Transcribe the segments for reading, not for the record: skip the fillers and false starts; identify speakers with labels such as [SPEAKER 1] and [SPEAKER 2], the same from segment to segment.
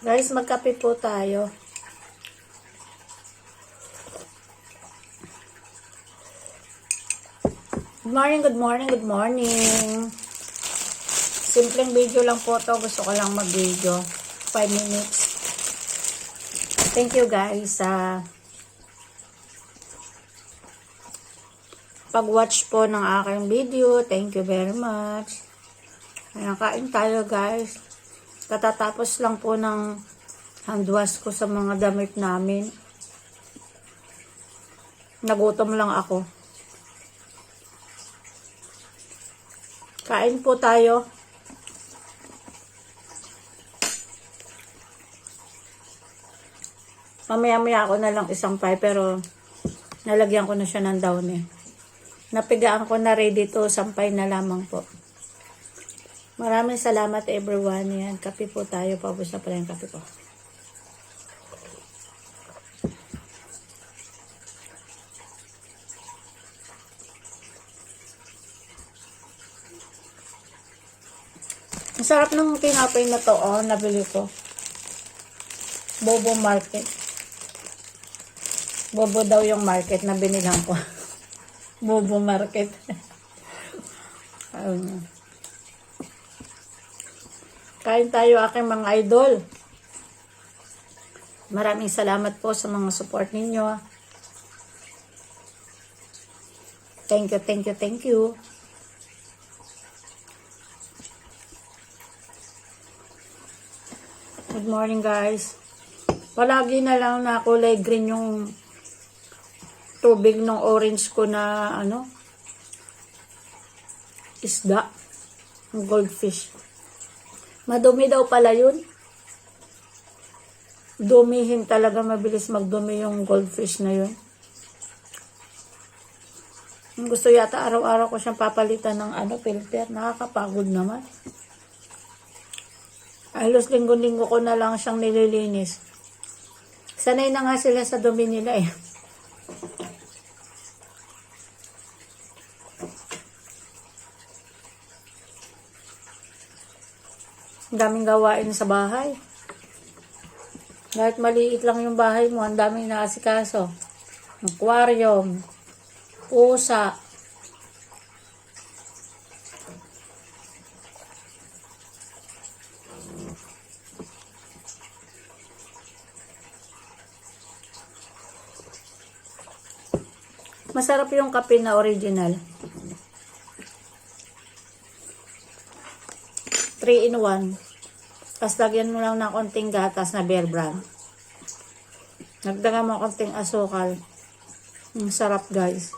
[SPEAKER 1] Guys, magkape po tayo. Good morning, good morning, good morning. Simpleng video lang po to. Gusto ko lang mag-video. 5 minutes. Thank you guys sa pag-watch po ng aking video. Thank you very much. Ayan, kain tayo guys. Katatapos lang po ng hand wash ko sa mga damit namin. Nagutom lang ako. Kain po tayo. Mamaya-maya ako na lang isang pie pero nalagyan ko na siya ng downy. Napigaan ko na ready to, sampay na lamang po. Maraming salamat everyone. Yan, kape po tayo. Paubos na pala yung kape ko. Ang sarap ng tinapay na to, oh, nabili ko. Bobo Market. Bobo daw yung market na binilang ko. Bobo Market. Kain tayo aking mga idol. Maraming salamat po sa mga support ninyo. Thank you, thank you, thank you. Good morning guys. Palagi na lang na kulay green yung tubig ng orange ko na ano, isda, goldfish. Madumi daw pala yun. Dumihin talaga, mabilis magdumi yung goldfish na yun. Gusto yata araw-araw ko siyang papalitan ng ano, filter. Nakakapagod naman. Halos linggo-linggo ko na lang siyang nililinis. Sanay na nga sila sa dumi nila eh. Ang daming gawain sa bahay. Kahit maliit lang yung bahay mo, ang daming naasikaso. Aquarium, pusa. Masarap yung kape na original. 3-in-1. Tapos lagyan mo lang ng konting gatas na Bear Brand. Nagdagan mo konting asukal. Sarap guys.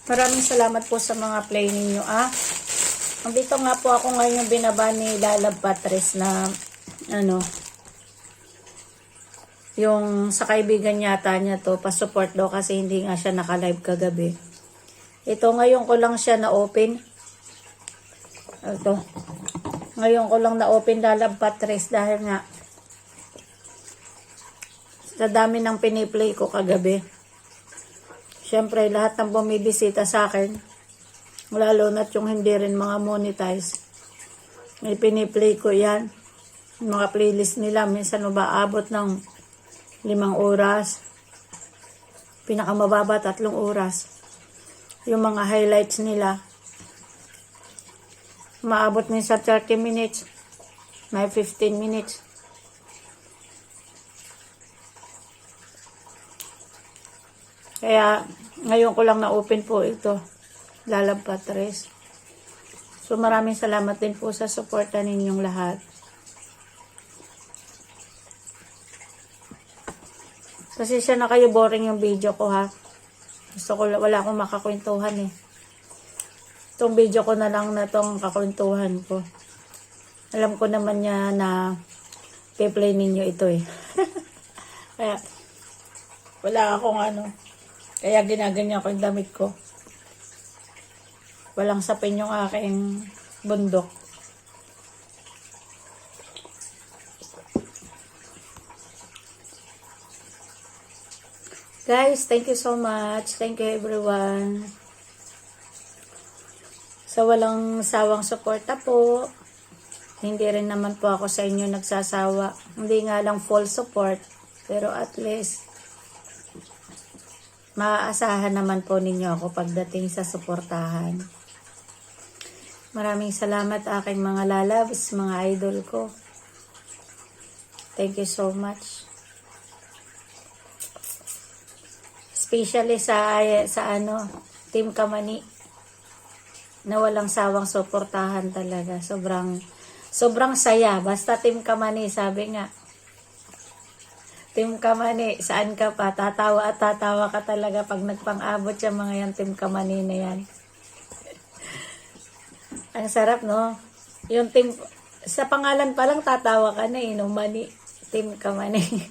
[SPEAKER 1] Maraming salamat po sa mga play ninyo. Dito nga po ako ngayon yung binaba ni Lalab Patres na ano, yung sa kaibigan yata niya to, pa-support daw kasi hindi nga siya naka-live kagabi. Ito ngayon ko lang siya na-open. Ito. Ngayon ko lang na-open Lalab Patres dahil nga sa dami ng piniplay ko kagabi. Siyempre, lahat ng bumibisita sa akin, lalo na't yung hindi rin mga monetize, may piniplay ko yan. Yung mga playlist nila, minsan mabaabot ng 5 oras. Pinakamababa, 3 oras. Yung mga highlights nila, maabot minsan 30 minutes, may 15 minutes. Kaya, ngayon ko lang na-open po ito. Lalab Patres. So, maraming salamat din po sa suporta ninyong lahat. Kasi siya na kayo boring yung video ko ha. Gusto ko, wala akong makakwentuhan eh. Itong video ko na lang na itong kakwentuhan ko. Alam ko naman niya na play ninyo ito eh. Kaya, wala akong ano. Kaya ginaganyan ko yung damit ko. Walang sapin yung aking bundok. Guys, thank you so much. Thank you everyone. Sa walang sawang suporta po. Hindi rin naman po ako sa inyo nagsasawa. Hindi nga lang full support. Pero at least, maaasahan naman po ninyo ako pagdating sa suportahan. Maraming salamat aking mga lalabs, mga idol ko. Thank you so much. Especially sa Team Kamani na walang sawang suportahan talaga. Sobrang saya. Basta Team Kamani, sabi nga. Team Kamani, saan ka pa? Tatawa at tatawa ka talaga pag nagpang-abot yung mga yan, Team Kamani na yan. Ang sarap, no? Yung team, sa pangalan pa lang tatawa ka na no? Mani, Team Kamani.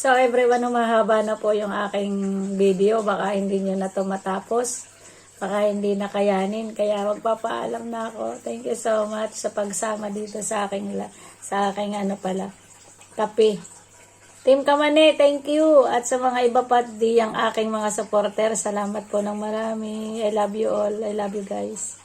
[SPEAKER 1] So everyone, mahaba na po yung aking video. Baka hindi nyo na to matapos. Baka hindi na kayanin. Kaya magpapaalam na ako. Thank you so much sa pagsama dito sa aking kape. Team Kamani, thank you. At sa mga iba pa di ang aking mga supporter, salamat po ng marami. I love you all. I love you guys.